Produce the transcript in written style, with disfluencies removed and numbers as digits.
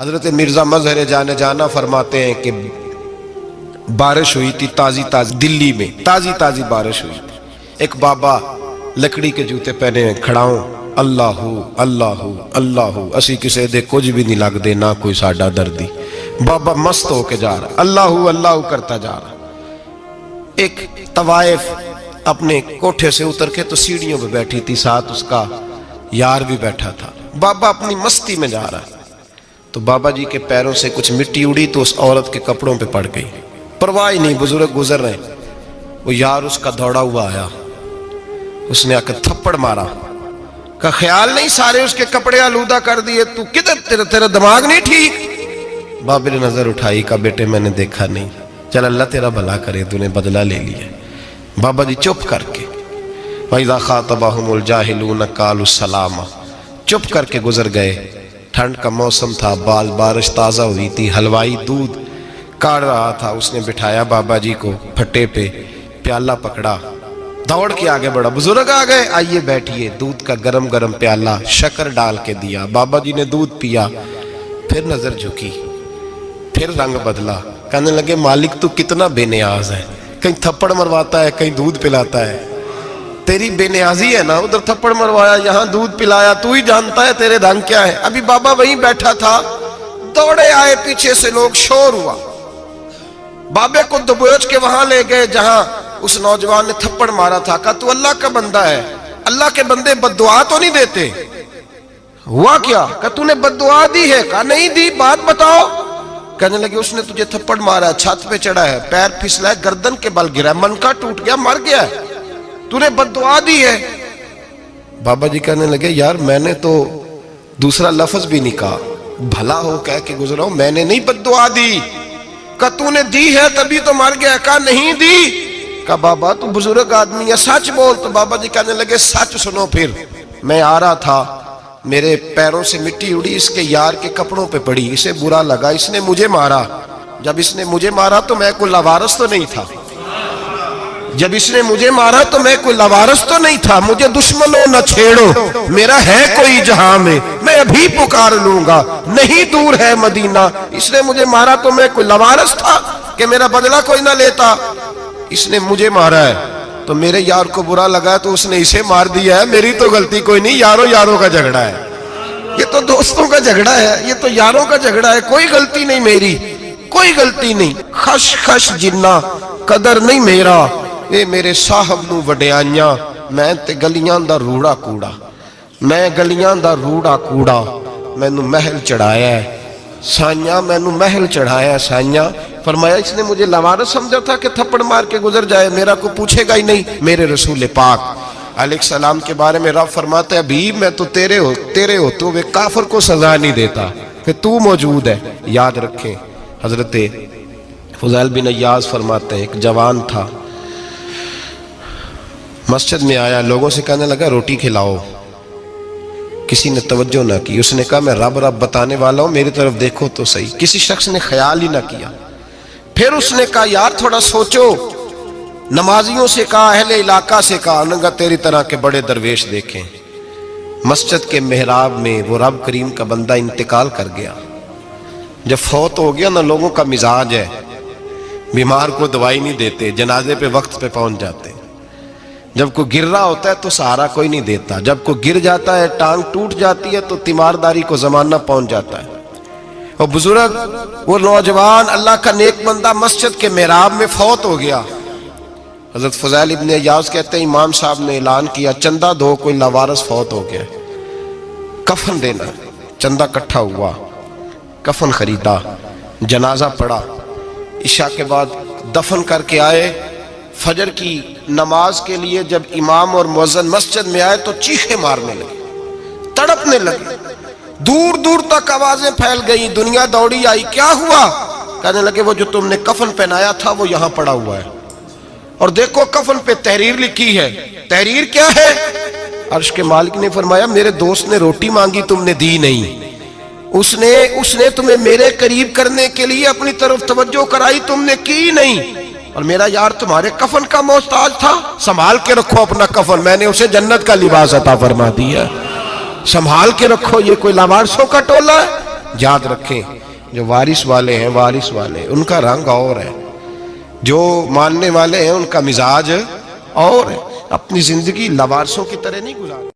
حضرت مرزا مظہر جانے جانا فرماتے ہیں کہ بارش ہوئی تھی تازی تازی، دلی میں تازی تازی بارش ہوئی تھی. ایک بابا لکڑی کے جوتے پہنے کھڑا ہوں، اللہ اللہ اللہ، اسی کسے دے کچھ بھی نہیں لگ دے، نہ کوئی ساڈا دردی. بابا مست ہو کے جا رہا، اللہ اللہ کرتا جا رہا. ایک طوائف اپنے کوٹھے سے اتر کے تو سیڑھیوں پہ بیٹھی تھی، ساتھ اس کا یار بھی بیٹھا تھا. بابا اپنی مستی میں جا رہا، تو بابا جی کے پیروں سے کچھ مٹی اڑی تو اس عورت کے کپڑوں پہ پڑ گئی. پرواہ نہیں، بزرگ گزر رہے. وہ یار اس کا دوڑا ہوا آیا، اس نے آ کے تھپڑ مارا. کا خیال نہیں سارے اس کے کپڑے آلودہ کر دیے، تو کدھر، تیرا دماغ نہیں ٹھیک؟ بابے نے نظر اٹھائی، کہا بیٹے میں نے دیکھا نہیں، چل اللہ تیرا بھلا کرے، تو نے بدلہ لے لیا. بابا جی چپ کر کے وَإِذَا خَاطَبَهُمُ الْجَاهِلُونَ قَالُوا السَّلَامَ، چپ کر کے گزر گئے. ٹھنڈ کا موسم تھا، بارش تازہ ہوئی تھی، حلوائی دودھ کاڑ رہا تھا. اس نے بٹھایا بابا جی کو پھٹے پہ، پیالہ پکڑا، دوڑ کے آگے بڑھا. بزرگ آ گئے، آئیے بیٹھیے. دودھ کا گرم گرم پیالہ شکر ڈال کے دیا. بابا جی نے دودھ پیا، پھر نظر جھکی، پھر رنگ بدلا. کہنے لگے مالک تو کتنا بے نیاز ہے، کہیں تھپڑ مرواتا ہے، کہیں دودھ پلاتا ہے. تیری بے نیازی ہے نا، ادھر تھپڑ مروایا، یہاں دودھ پلایا، تو ہی جانتا ہے تیرے رنگ کیا ہے. ابھی بابا وہیں بیٹھا تھا، دوڑے آئے پیچھے سے لوگ، شور ہوا. بابے کو دبوچ کے وہاں لے گئے جہاں اس نوجوان نے تھپڑ مارا تھا. کہا تو اللہ کا بندہ ہے، اللہ کے بندے بد دعا تو نہیں دیتے؟ ہوا کیا؟ کہا تو نے بد دعا دی ہے؟ کہا نہیں دی، بات بتاؤ. کہنے لگے اس نے تجھے تھپڑ مارا ہے، چھت پہ چڑھا ہے، پیر پھسلا ہے، گردن کے بل گرا ہے، منکا ٹوٹ گیا، مر گیا ہے، تو نے بد دعا دی ہے. بابا جی کہنے لگے یار میں نے تو دوسرا لفظ بھی نہیں کہا، بھلا ہو کہہ کے گزرا ہوں، میں نے نہیں بد دعا دی. کہا تو نے دی ہے تبھی تو مر گیا. کہا نہیں دی. کہا بابا تو بزرگ آدمی ہے، سچ بول. تو بابا جی کہنے لگے سچ سنو. پھر میں آ رہا تھا، میرے پیروں سے مٹی اڑی، اس کے یار کے کپڑوں پہ پڑی، اسے برا لگا، اس نے مجھے مارا. جب اس نے مجھے مارا تو میں کوئی لاوارث تو نہیں تھا، جب اس نے مجھے مارا تو میں کوئی لاوارث تو نہیں تھا. مجھے دشمنوں نہ چھیڑو، میرا ہے کوئی جہاں میں ابھی پکار لوں گا، نہیں دور ہے مدینہ. اس نے مجھے مارا تو میں کوئی لاوارث تھا کہ میرا بدلہ کوئی نہ لیتا؟ اس نے مجھے مارا ہے تو میرے یار کو برا لگا تو اس نے اسے مار دیا ہے، میری تو غلطی کوئی نہیں. یاروں کا جھگڑا ہے، یہ تو دوستوں کا جھگڑا ہے، یہ تو یاروں کا جھگڑا ہے، کوئی غلطی نہیں میری، کوئی غلطی نہیں. خش خش جنہ قدر نہیں میرا، اے میرے صاحب نو وڈیاں، میں تے گلیاں دا روڑا کوڑا، میں گلیاں دا روڑا کوڑا. میں نو محل چڑھایا ہے سائیاں، میں نو محل چڑھایا ہے سائیاں. فرمایا اس نے مجھے لاوارث سمجھا تھا کہ تھپڑ مار کے گزر جائے، میرا کو پوچھے گا ہی نہیں. میرے رسول پاک علیہ السلام کے بارے میں رب فرماتا ہے ابھی میں تو تیرے ہوتے ہوئے کافر کو سزا نہیں دیتا کہ تو موجود ہے. یاد رکھیں حضرت فضیل بن عیاض فرماتے ہیں ایک جوان تھا، مسجد میں آیا، لوگوں سے کہنے لگا روٹی کھلاؤ. کسی نے توجہ نہ کی. اس نے کہا میں رب بتانے والا ہوں، میری طرف دیکھو تو صحیح. کسی شخص نے خیال ہی نہ کیا. پھر اس نے کہا یار تھوڑا سوچو. نمازیوں سے کہا، اہل علاقہ سے کہا، انہوں نے کہا تیری طرح کے بڑے درویش دیکھیں. مسجد کے محراب میں وہ رب کریم کا بندہ انتقال کر گیا. جب فوت ہو گیا نا، لوگوں کا مزاج ہے، بیمار کو دوائی نہیں دیتے، جنازے پہ وقت پہ پہنچ جاتے. جب کوئی گر رہا ہوتا ہے تو سہارا کوئی نہیں دیتا، جب کوئی گر جاتا ہے، ٹانگ ٹوٹ جاتی ہے تو تیمارداری کو زمانہ پہنچ جاتا ہے. اور بزرگ وہ نوجوان اللہ کا نیک بندہ مسجد کے محراب میں فوت ہو گیا. حضرت فضیل ابن عیاض کہتے ہیں امام صاحب نے اعلان کیا چندہ دو، کوئی لاوارث فوت ہو گیا، کفن دینا. چندہ کٹھا ہوا، کفن خریدا، جنازہ پڑا. عشاء کے بعد دفن کر کے آئے. فجر کی نماز کے لیے جب امام اور مؤذن مسجد میں آئے تو چیخیں مارنے لگے، تڑپنے لگے. دور دور تک آوازیں پھیل گئی، دنیا دوڑی آئی. کیا ہوا؟ کہنے لگے وہ جو تم نے کفن پہنایا تھا وہ یہاں پڑا ہوا ہے، اور دیکھو کفن پہ تحریر لکھی ہے. تحریر کیا ہے؟ عرش کے مالک نے فرمایا میرے دوست نے روٹی مانگی تم نے دی نہیں، اس نے تمہیں میرے قریب کرنے کے لیے اپنی طرف توجہ کرائی، تم نے کی نہیں. اور میرا یار تمہارے کفن کا محتاج تھا، سنبھال کے رکھو اپنا کفن، میں نے اسے جنت کا لباس عطا فرما دیا، سنبھال کے رکھو. یہ کوئی لاوارثوں کا ٹولہ ہے؟ یاد رکھیں جو وارث والے ہیں، وارث والے ان کا رنگ اور ہے، جو ماننے والے ہیں ان کا مزاج اور ہے. اپنی زندگی لوارثوں کی طرح نہیں گزار.